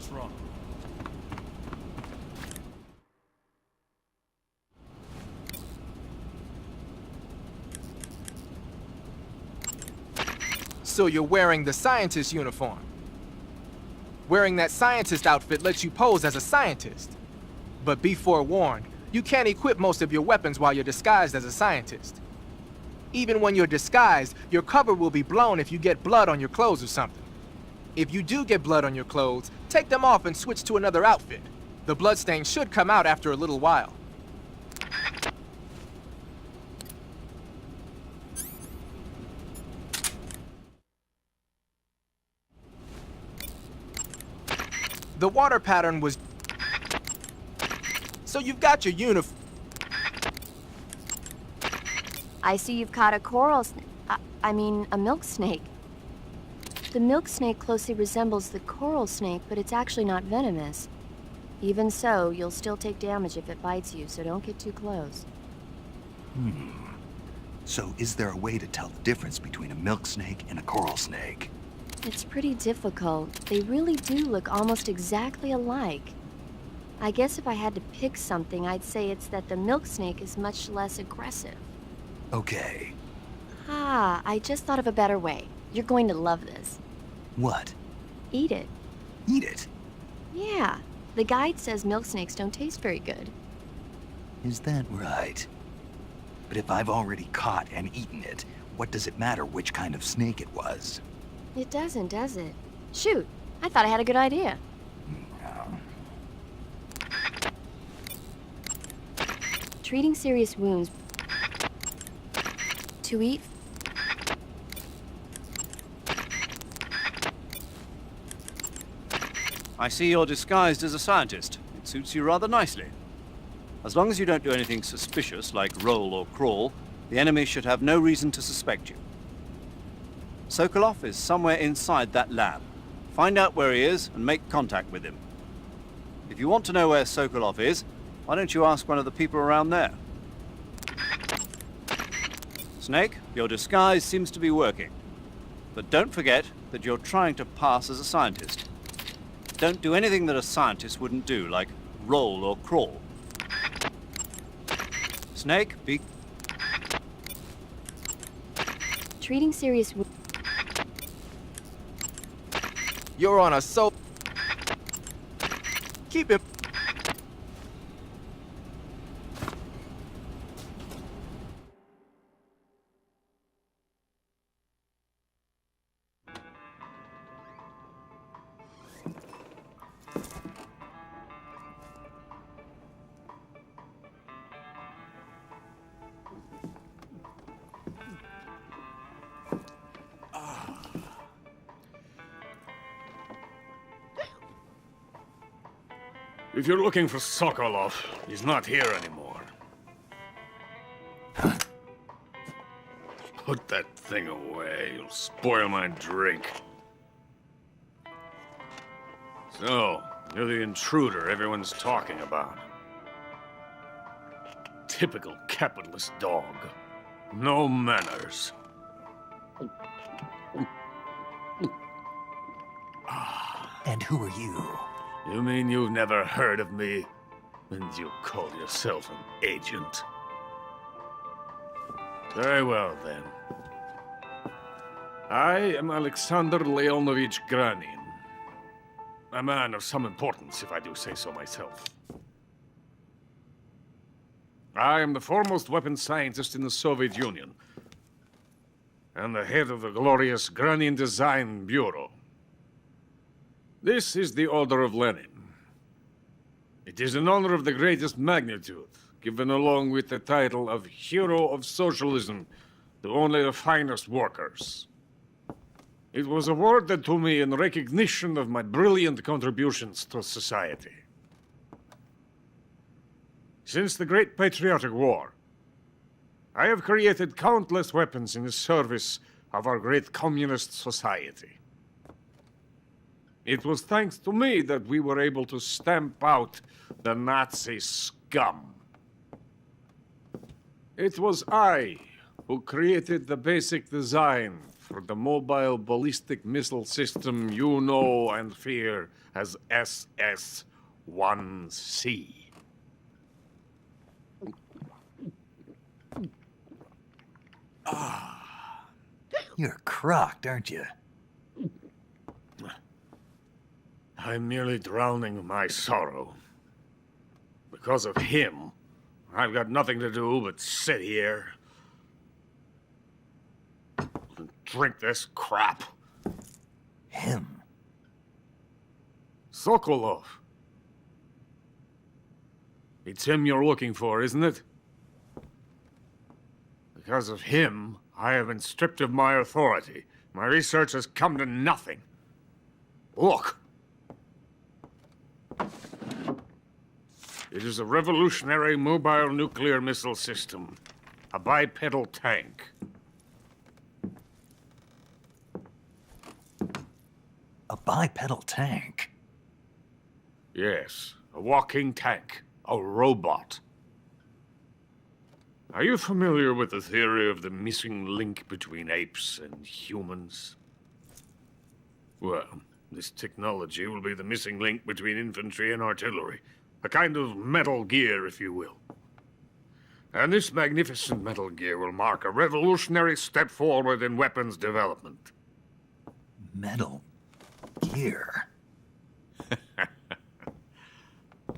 What's wrong? So you're wearing the scientist uniform. Wearing that scientist outfit lets you pose as a scientist. But be forewarned, you can't equip most of your weapons while you're disguised as a scientist. Even when you're disguised, your cover will be blown if you get blood on your clothes or something. If you do get blood on your clothes, take them off and switch to another outfit. The bloodstain should come out after a little while. The water pattern was... So you've got your uniform. I see you've caught a coral I mean, a milk snake. The milk snake closely resembles the coral snake, but it's actually not venomous. Even so, you'll still take damage if it bites you, so don't get too close. So is there a way to tell the difference between a milk snake and a coral snake? It's pretty difficult. They really do look almost exactly alike. I guess if I had to pick something, I'd say it's that the milk snake is much less aggressive. Okay. Ah, I just thought of a better way. You're going to love this. What? Eat it. Eat it? Yeah. The guide says milk snakes don't taste very good. Is that right? But if I've already caught and eaten it, what does it matter which kind of snake it was? It doesn't, does it? Shoot, I thought I had a good idea. Treating serious wounds. To eat. I see you're disguised as a scientist. It suits you rather nicely. As long as you don't do anything suspicious, like roll or crawl, the enemy should have no reason to suspect you. Sokolov is somewhere inside that lab. Find out where he is and make contact with him. If you want to know where Sokolov is, why don't you ask one of the people around there? Snake, your disguise seems to be working. But don't forget that you're trying to pass as a scientist. Don't do anything that a scientist wouldn't do, like roll or crawl. Snake, be... Treating serious wounds. You're on a Keep him... If you're looking for Sokolov, he's not here anymore. Put that thing away. You'll spoil my drink. So, you're the intruder everyone's talking about. Typical capitalist dog. No manners. And who are you? You mean you've never heard of me? And you call yourself an agent? Very well, then. I am Alexander Leonovich Granin. A man of some importance, if I do say so myself. I am the foremost weapons scientist in the Soviet Union, and the head of the glorious Granin Design Bureau. This is the Order of Lenin. It is an honor of the greatest magnitude, given along with the title of Hero of Socialism to only the finest workers. It was awarded to me in recognition of my brilliant contributions to society. Since the Great Patriotic War, I have created countless weapons in the service of our great communist society. It was thanks to me that we were able to stamp out the Nazi scum. It was I who created the basic design for the mobile ballistic missile system you know and fear as SS-1C. You're crocked, aren't you? I'm merely drowning my sorrow. Because of him, I've got nothing to do but sit here and drink this crap. Him? Sokolov. It's him you're looking for, isn't it? Because of him, I have been stripped of my authority. My research has come to nothing. Look. It is a revolutionary mobile nuclear missile system. A bipedal tank. A bipedal tank? Yes, a walking tank. A robot. Are you familiar with the theory of the missing link between apes and humans? Well, this technology will be the missing link between infantry and artillery. A kind of Metal Gear, if you will. And this magnificent Metal Gear will mark a revolutionary step forward in weapons development. Metal Gear?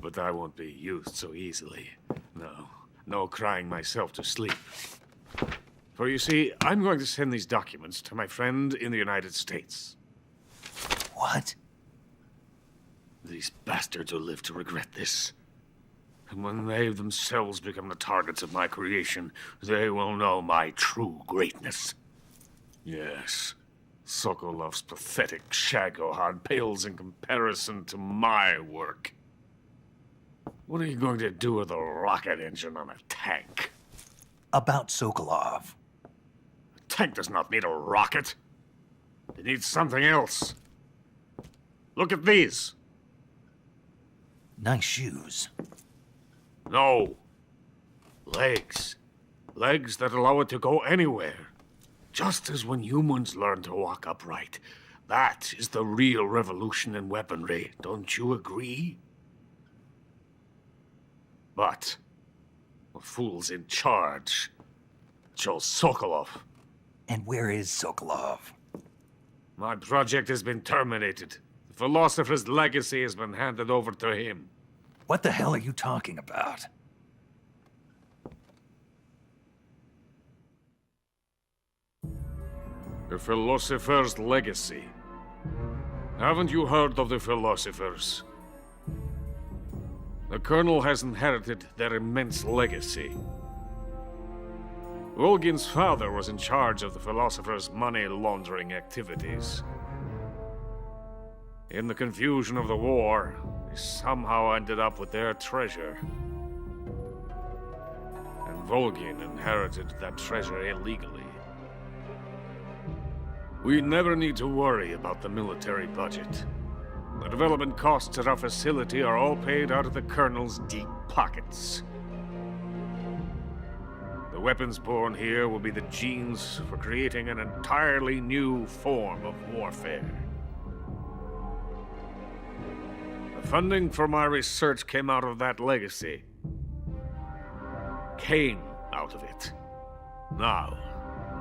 But I won't be used so easily. No crying myself to sleep. For you see, I'm going to send these documents to my friend in the United States. What? These bastards will live to regret this. And when they themselves become the targets of my creation, they will know my true greatness. Yes, Sokolov's pathetic Shagohod pales in comparison to my work. What are you going to do with a rocket engine on a tank? About Sokolov. A tank does not need a rocket. It needs something else. Look at these. Nice shoes. No. Legs. Legs that allow it to go anywhere. Just as when humans learn to walk upright. That is the real revolution in weaponry. Don't you agree? But the fool's in charge. Joe Sokolov. And where is Sokolov? My project has been terminated. The philosopher's legacy has been handed over to him. What the hell are you talking about? The philosopher's legacy. Haven't you heard of the philosophers? The Colonel has inherited their immense legacy. Volgin's father was in charge of the philosopher's money laundering activities. In the confusion of the war, they somehow ended up with their treasure. And Volgin inherited that treasure illegally. We never need to worry about the military budget. The development costs at our facility are all paid out of the Colonel's deep pockets. The weapons born here will be the genes for creating an entirely new form of warfare. The funding for my research came out of that legacy. Came out of it. Now,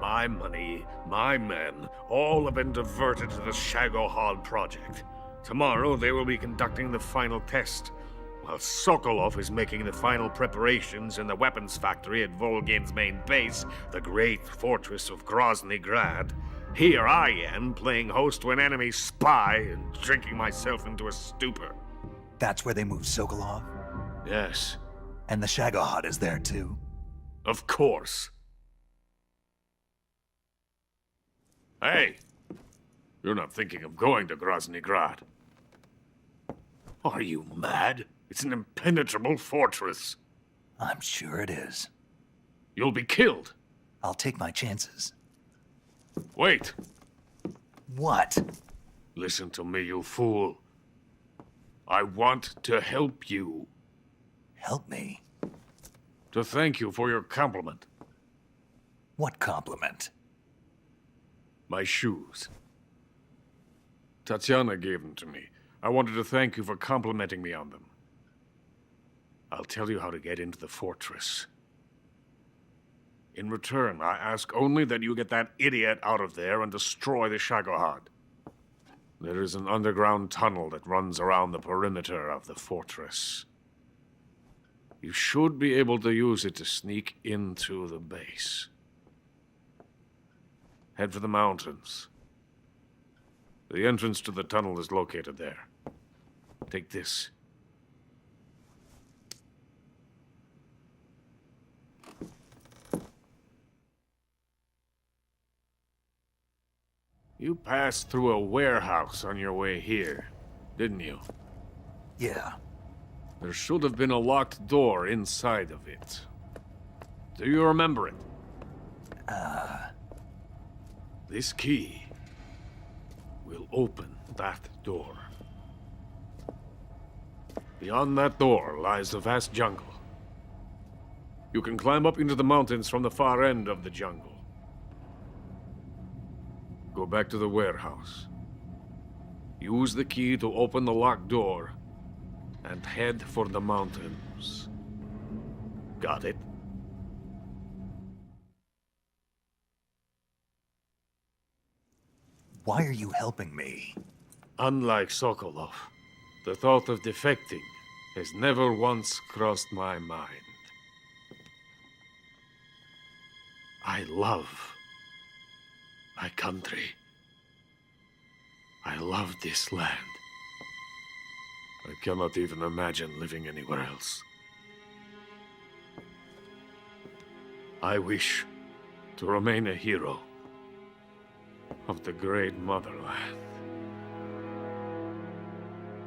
my money, my men, all have been diverted to the Shagohod project. Tomorrow, they will be conducting the final test, while Sokolov is making the final preparations in the weapons factory at Volgin's main base, the great fortress of Grozny Grad. Here I am, playing host to an enemy spy and drinking myself into a stupor. That's where they moved Sokolov? Yes, And the Shagohod is there too? of course. Hey! You're not thinking of going to Grozny Grad. Are you mad? It's an impenetrable fortress. I'm sure it is. You'll be killed. I'll take my chances. Wait. What? Listen to me, you fool. I want to help you. Help me? To thank you for your compliment. What compliment? My shoes. Tatiana gave them to me. I wanted to thank you for complimenting me on them. I'll tell you how to get into the fortress. In return, I ask only that you get that idiot out of there and destroy the Shagohod. There is an underground tunnel that runs around the perimeter of the fortress. You should be able to use it to sneak into the base. Head for the mountains. The entrance to the tunnel is located there. Take this. You passed through a warehouse on your way here, didn't you? Yeah. There should have been a locked door inside of it. Do you remember it? This key will open that door. Beyond that door lies a vast jungle. You can climb up into the mountains from the far end of the jungle. Go back to the warehouse. Use the key to open the locked door and head for the mountains. Got it? Why are you helping me? Unlike Sokolov, the thought of defecting has never once crossed my mind. I love my country. I love this land. I cannot even imagine living anywhere else. I wish to remain a hero of the great motherland.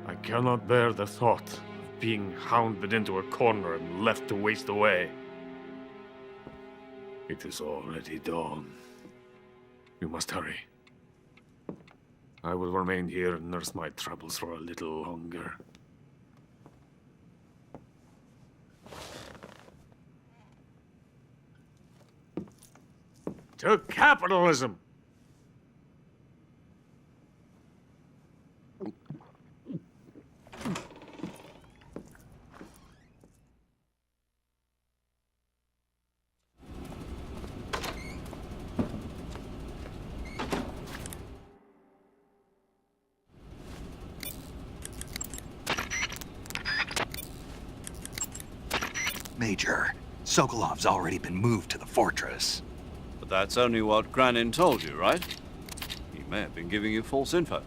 I cannot bear the thought of being hounded into a corner and left to waste away. It is already dawn. You must hurry. I will remain here and nurse my troubles for a little longer. To capitalism! Major, Sokolov's already been moved to the fortress. But that's only what Granin told you, right? He may have been giving you false info.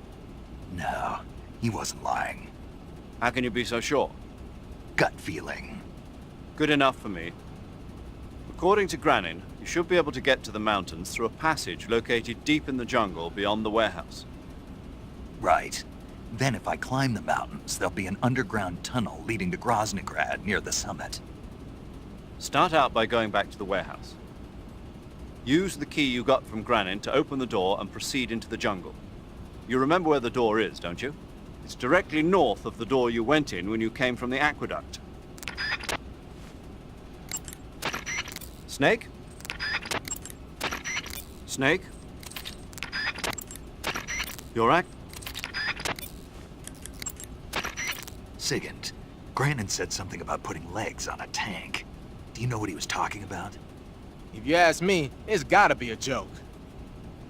No, he wasn't lying. How can you be so sure? Gut feeling. Good enough for me. According to Granin, you should be able to get to the mountains through a passage located deep in the jungle beyond the warehouse. Right. Then if I climb the mountains, there'll be an underground tunnel leading to Groznygrad near the summit. Start out by going back to the warehouse. Use the key you got from Granin to open the door and proceed into the jungle. You remember where the door is, don't you? It's directly north of the door you went in when you came from the aqueduct. Snake? Snake? You're Sigint, Granin said something about putting legs on a tank. Do you know what he was talking about? If you ask me, it's gotta be a joke.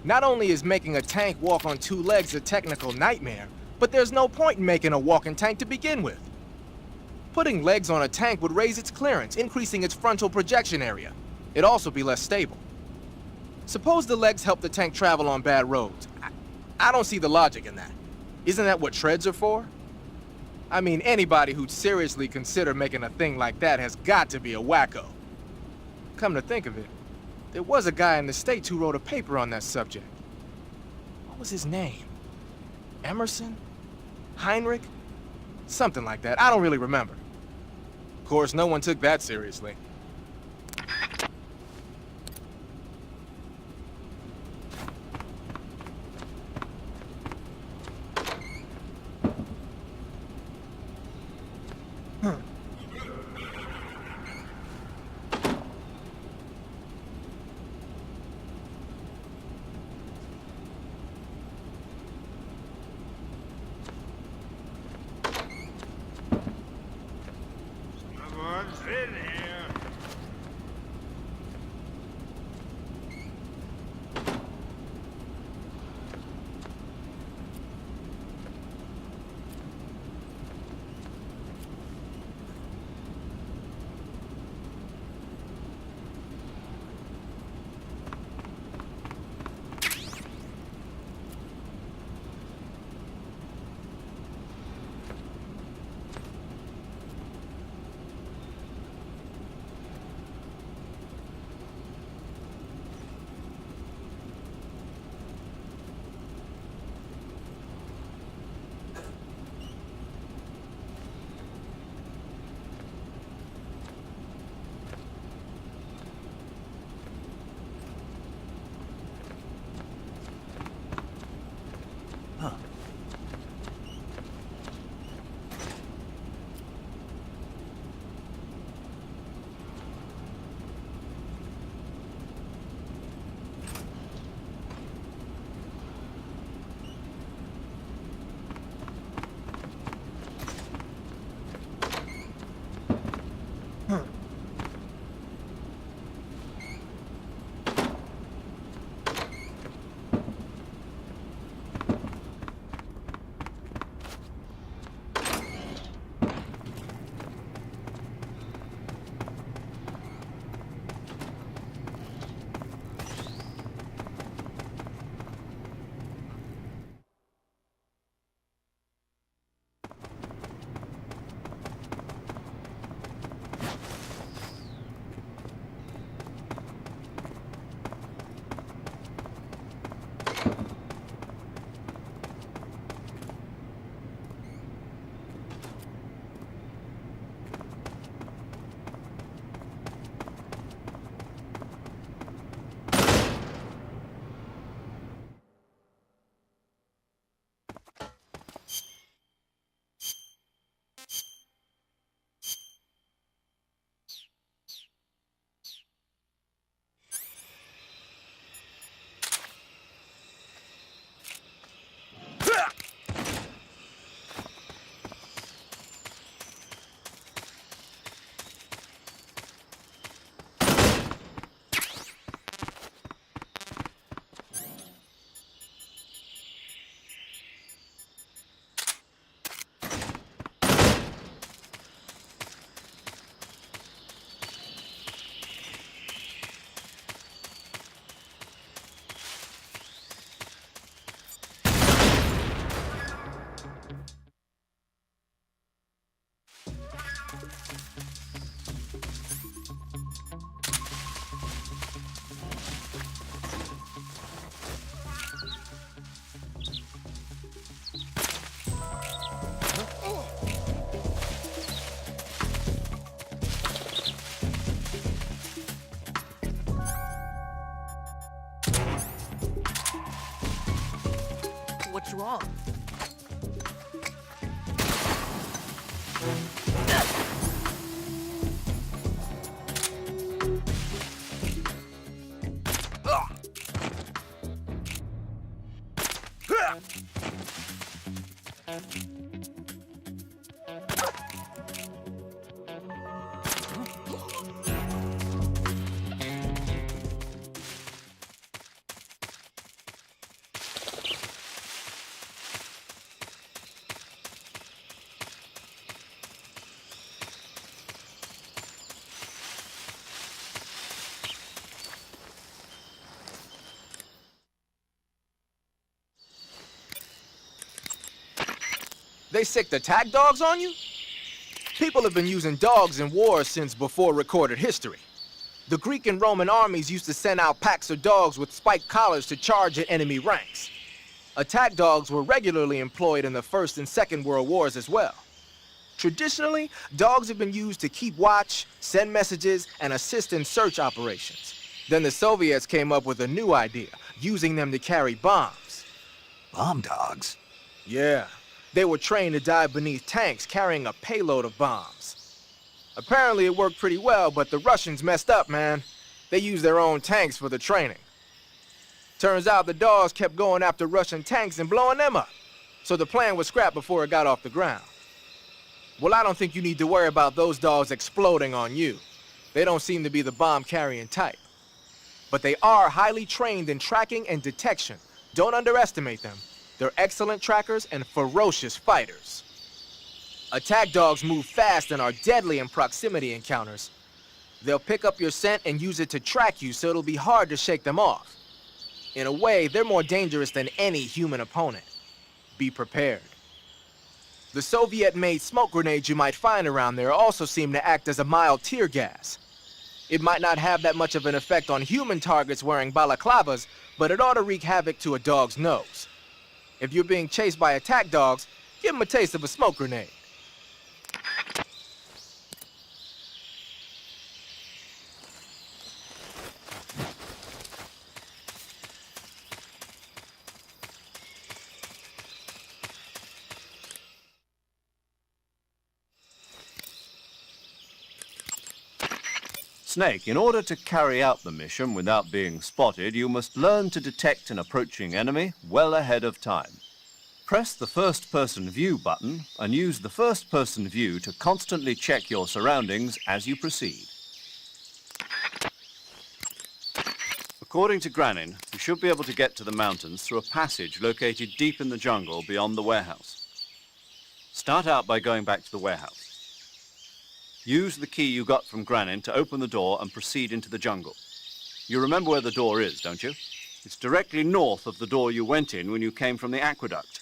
Not only is making a tank walk on two legs a technical nightmare, but there's no point in making a walking tank to begin with. Putting legs on a tank would raise its clearance, increasing its frontal projection area. It'd also be less stable. Suppose the legs help the tank travel on bad roads. I don't see the logic in that. Isn't that what treads are for? I mean, anybody who'd seriously consider making a thing like that has got to be a wacko. Come to think of it, there was a guy in the States who wrote a paper on that subject. What was his name? Emerson? Heinrich? Something like that. I don't really remember. Of course, no one took that seriously. What you want? They sicked attack dogs on you? People have been using dogs in wars since before recorded history. The Greek and Roman armies used to send out packs of dogs with spiked collars to charge at enemy ranks. Attack dogs were regularly employed in the First and Second World Wars as well. Traditionally, dogs have been used to keep watch, send messages, and assist in search operations. Then the Soviets came up with a new idea, using them to carry bombs. Bomb dogs? Yeah, they were trained to dive beneath tanks carrying a payload of bombs. Apparently it worked pretty well, but the Russians messed up, man. They used their own tanks for the training. Turns out the dogs kept going after Russian tanks and blowing them up. So the plan was scrapped before it got off the ground. Well, I don't think you need to worry about those dogs exploding on you. They don't seem to be the bomb-carrying type. But they are highly trained in tracking and detection. Don't underestimate them. They're excellent trackers and ferocious fighters. Attack dogs move fast and are deadly in proximity encounters. They'll pick up your scent and use it to track you, so it'll be hard to shake them off. In a way, they're more dangerous than any human opponent. Be prepared. The Soviet-made smoke grenades you might find around there also seem to act as a mild tear gas. It might not have that much of an effect on human targets wearing balaclavas, but it ought to wreak havoc to a dog's nose. If you're being chased by attack dogs, give them a taste of a smoke grenade. Snake, in order to carry out the mission without being spotted, you must learn to detect an approaching enemy well ahead of time. Press the first-person view button and use the first-person view to constantly check your surroundings as you proceed. According to Granin, you should be able to get to the mountains through a passage located deep in the jungle beyond the warehouse. Start out by going back to the warehouse. Use the key you got from Granin to open the door and proceed into the jungle. You remember where the door is, don't you? It's directly north of the door you went in when you came from the aqueduct.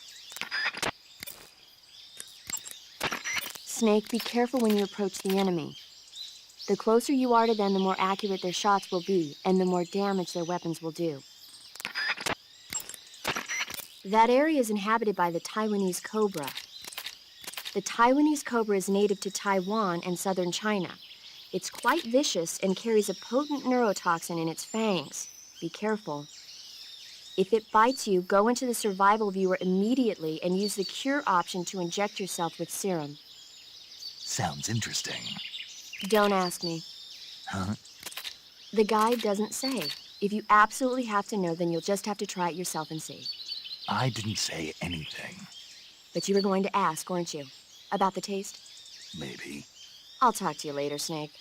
Snake, be careful when you approach the enemy. The closer you are to them, the more accurate their shots will be, and the more damage their weapons will do. That area is inhabited by the Taiwanese cobra. The Taiwanese cobra is native to Taiwan and southern China. It's quite vicious and carries a potent neurotoxin in its fangs. Be careful. If it bites you, go into the survival viewer immediately and use the cure option to inject yourself with serum. Sounds interesting. Don't ask me. Huh? The guide doesn't say. If you absolutely have to know, then you'll just have to try it yourself and see. I didn't say anything. But you were going to ask, weren't you? About the taste? Maybe. I'll talk to you later, Snake.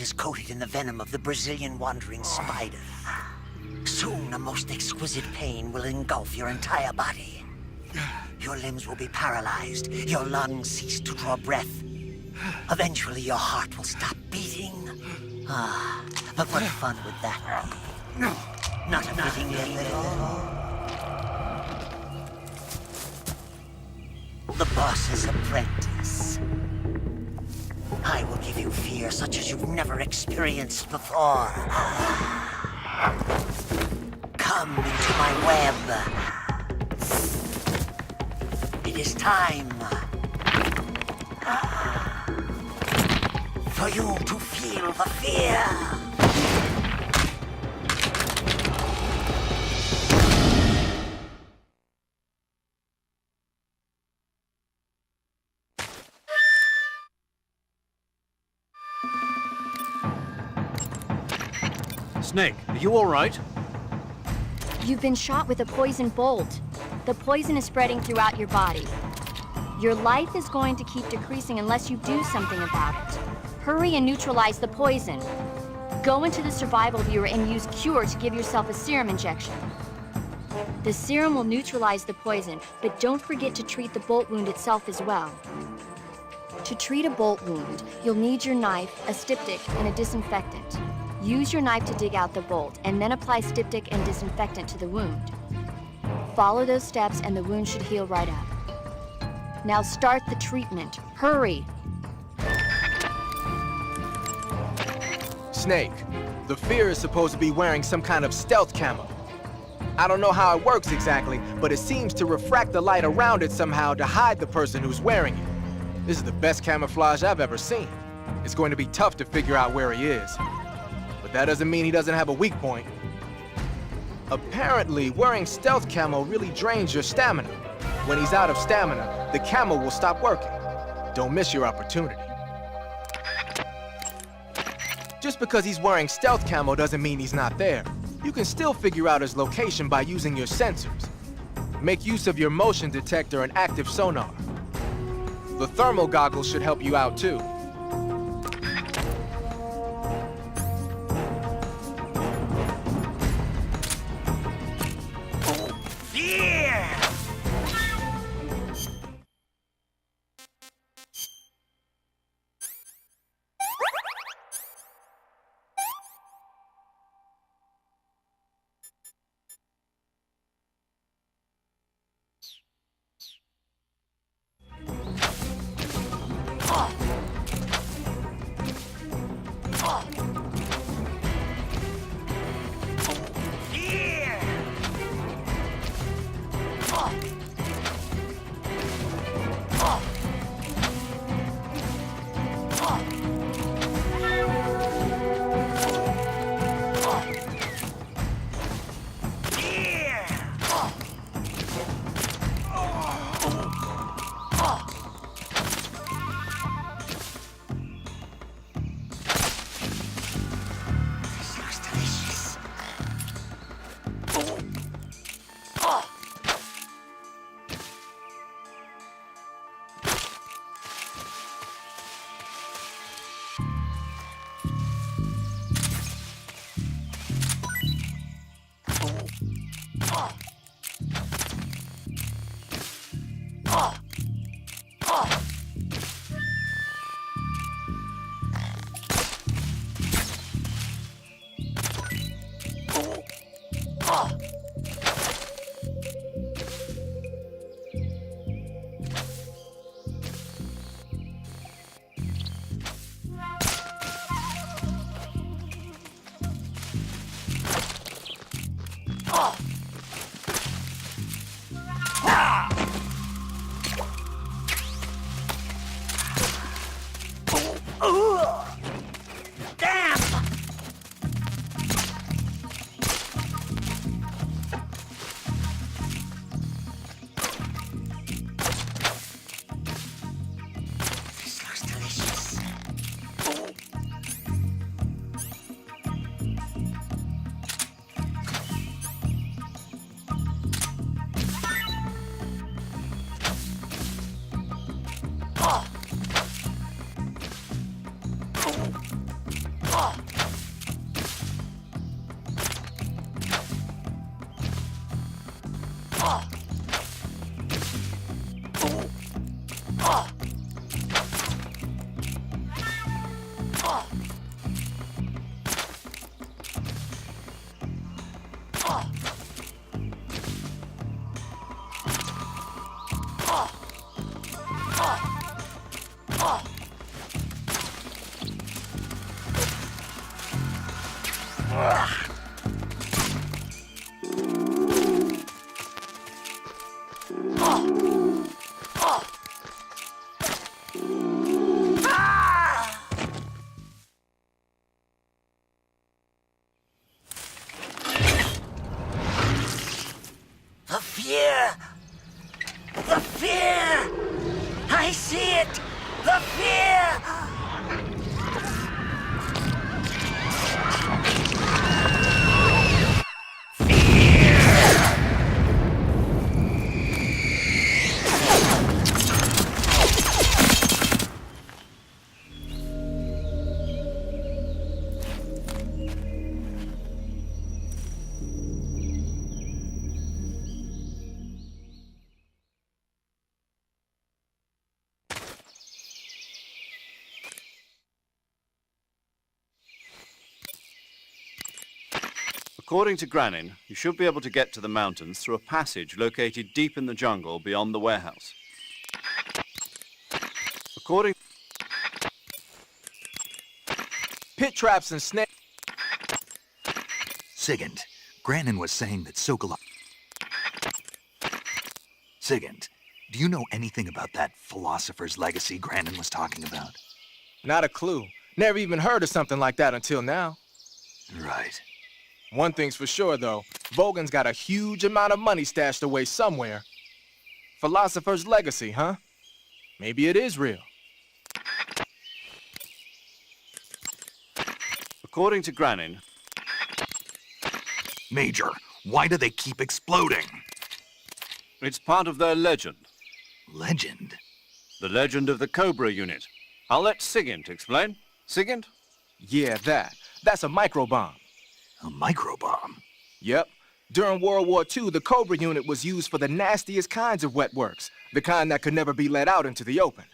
is coated in the venom of the Brazilian wandering spider. Soon, a most exquisite pain will engulf your entire body. Your limbs will be paralyzed, your lungs cease to draw breath. Eventually, your heart will stop beating. But what fun would that be? Not a fitting name at all. The boss's apprentice. I will give you fear such as you've never experienced before. Come into my web. It is time for you to feel the fear. Snake, are you all right? You've been shot with a poison bolt. The poison is spreading throughout your body. Your life is going to keep decreasing unless you do something about it. Hurry and neutralize the poison. Go into the survival viewer and use Cure to give yourself a serum injection. The serum will neutralize the poison, but don't forget to treat the bolt wound itself as well. To treat a bolt wound, you'll need your knife, a styptic, and a disinfectant. Use your knife to dig out the bolt, and then apply styptic and disinfectant to the wound. Follow those steps and the wound should heal right up. Now start the treatment. Hurry! Snake, the Fear is supposed to be wearing some kind of stealth camo. I don't know how it works exactly, but it seems to refract the light around it somehow to hide the person who's wearing it. This is the best camouflage I've ever seen. It's going to be tough to figure out where he is. But that doesn't mean he doesn't have a weak point. Apparently, wearing stealth camo really drains your stamina. When he's out of stamina, the camo will stop working. Don't miss your opportunity. Just because he's wearing stealth camo doesn't mean he's not there. You can still figure out his location by using your sensors. Make use of your motion detector and active sonar. The thermal goggles should help you out too. The fear! The fear! I see it! The fear! According to Granin, you should be able to get to the mountains through a passage located deep in the jungle beyond the warehouse. According... Pit traps and snake... Sigint, Granin was saying that Sokolov... Sigint, do you know anything about that philosopher's legacy Granin was talking about? Not a clue. Never even heard of something like that until now. Right. One thing's for sure, though. Vogan's got a huge amount of money stashed away somewhere. Philosopher's legacy, huh? Maybe it is real. According to Granin, Major, why do they keep exploding? it's part of their legend. Legend? The legend of the Cobra unit. I'll let Sigint explain. Sigint? Yeah, that. That's a microbomb. A microbomb? Yep. During World War II, the Cobra unit was used for the nastiest kinds of wet works, the kind that could never be let out into the open.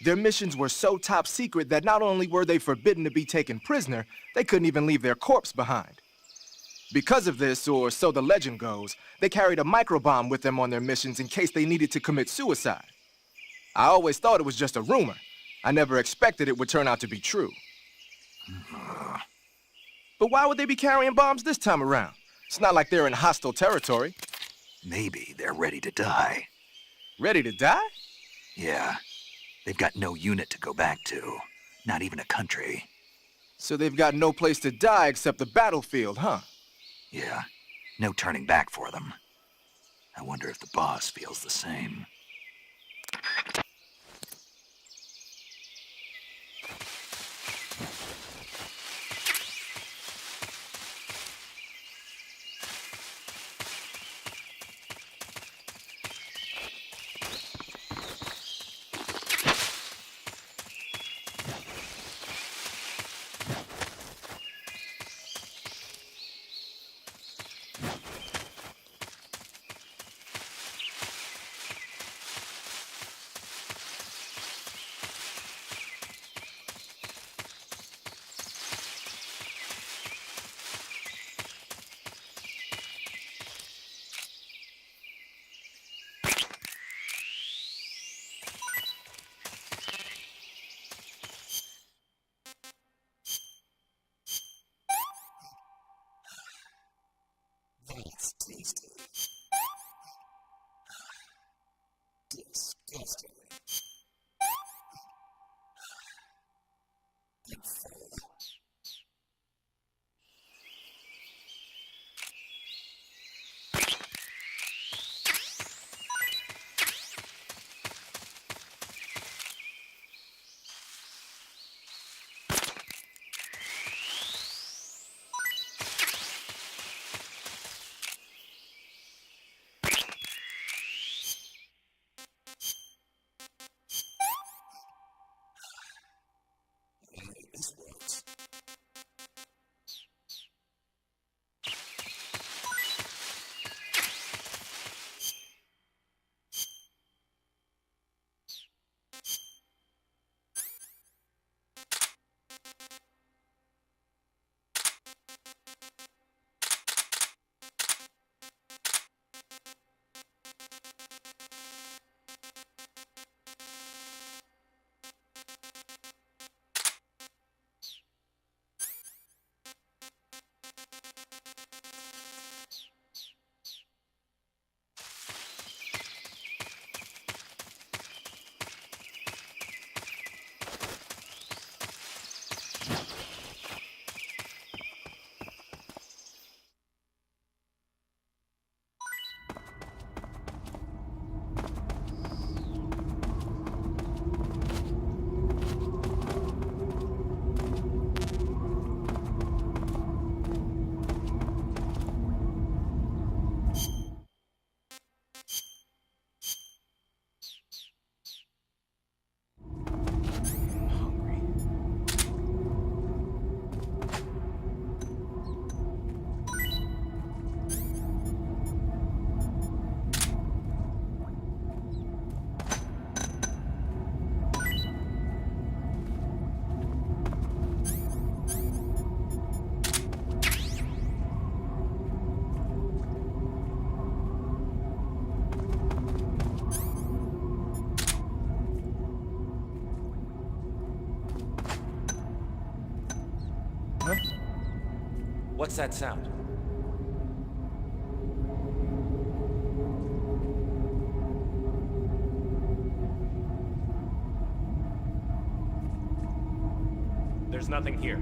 Their missions were so top secret that not only were they forbidden to be taken prisoner, they couldn't even leave their corpse behind. Because of this, or so the legend goes, they carried a microbomb with them on their missions in case they needed to commit suicide. I always thought it was just a rumor. I never expected it would turn out to be true. But why would they be carrying bombs this time around? It's not like they're in hostile territory. Maybe they're ready to die. Ready to die? Yeah. They've got no unit to go back to. Not even a country. So they've got no place to die except the battlefield, huh? Yeah. No turning back for them. I wonder if the boss feels the same. That's tasty. Disgusting. What's that sound? There's nothing here.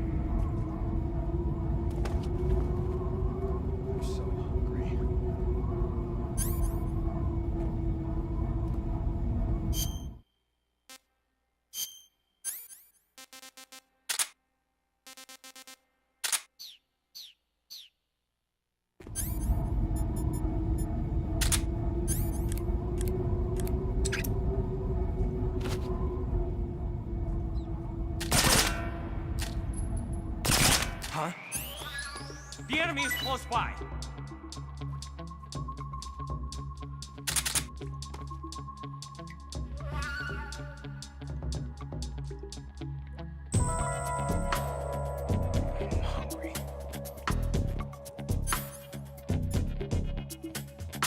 I'm so hungry. Huh? The enemy is close by. I'm hungry. I'm so hungry. I'm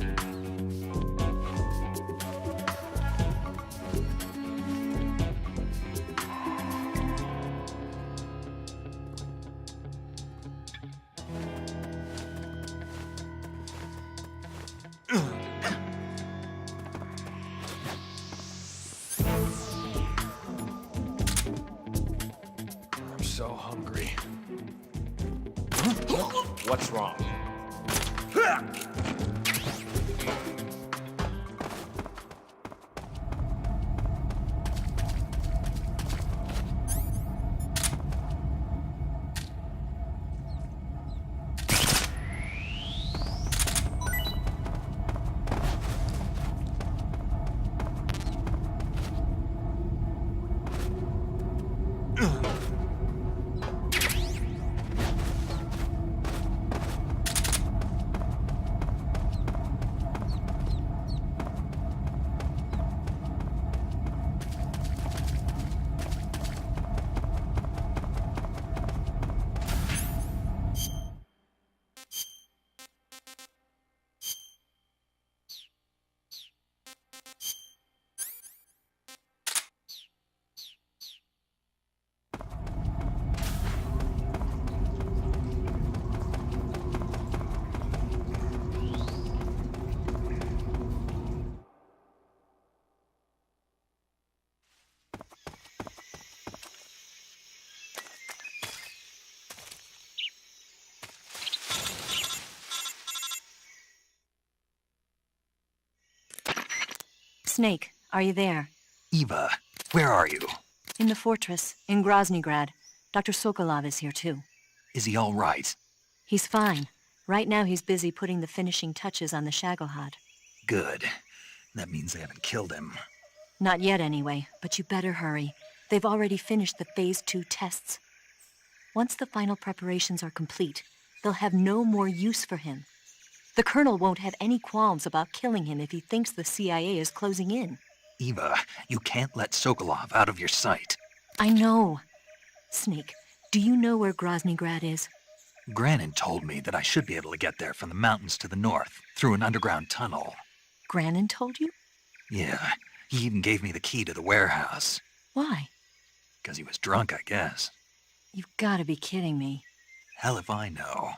hungry. I'm so hungry. What's wrong? Snake, are you there? Eva, where are you? In the fortress, in Groznygrad. Dr. Sokolov is here too. Is he all right? He's fine. Right now he's busy putting the finishing touches on the Shagohod. Good. That means they haven't killed him. Not yet anyway, but you better hurry. They've already finished the Phase 2 tests. Once the final preparations are complete, they'll have no more use for him. The Colonel won't have any qualms about killing him if he thinks the CIA is closing in. Eva, you can't let Sokolov out of your sight. I know. Snake, do you know where Groznygrad is? Granin told me that I should be able to get there from the mountains to the north, through an underground tunnel. Granin told you? Yeah, he even gave me the key to the warehouse. Why? Because he was drunk, I guess. You've got to be kidding me. Hell if I know.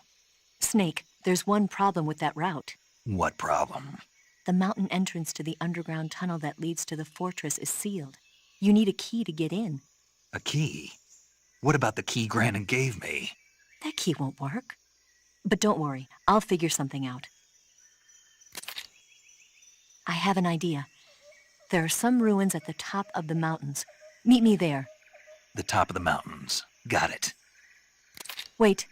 Snake, there's one problem with that route. What problem? The mountain entrance to the underground tunnel that leads to the fortress is sealed. You need a key to get in. A key? What about the key Granin gave me? That key won't work. But don't worry, I'll figure something out. I have an idea. There are some ruins at the top of the mountains. Meet me there. The top of the mountains. Got it. Wait,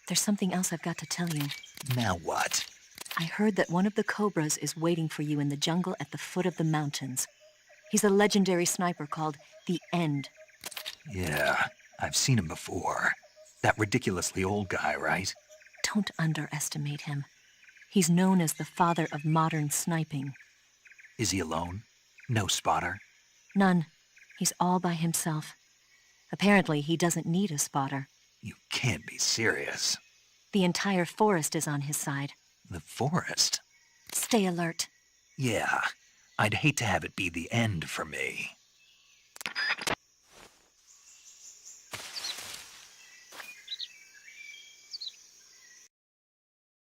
there's something else I've got to tell you. Now what? I heard that one of the Cobras is waiting for you in the jungle at the foot of the mountains. He's a legendary sniper called The End. Yeah, I've seen him before. That ridiculously old guy, right? Don't underestimate him. He's known as the father of modern sniping. Is he alone? No spotter? None. He's all by himself. Apparently, he doesn't need a spotter. You can't be serious. The entire forest is on his side. The forest? Stay alert. Yeah. I'd hate to have it be the end for me.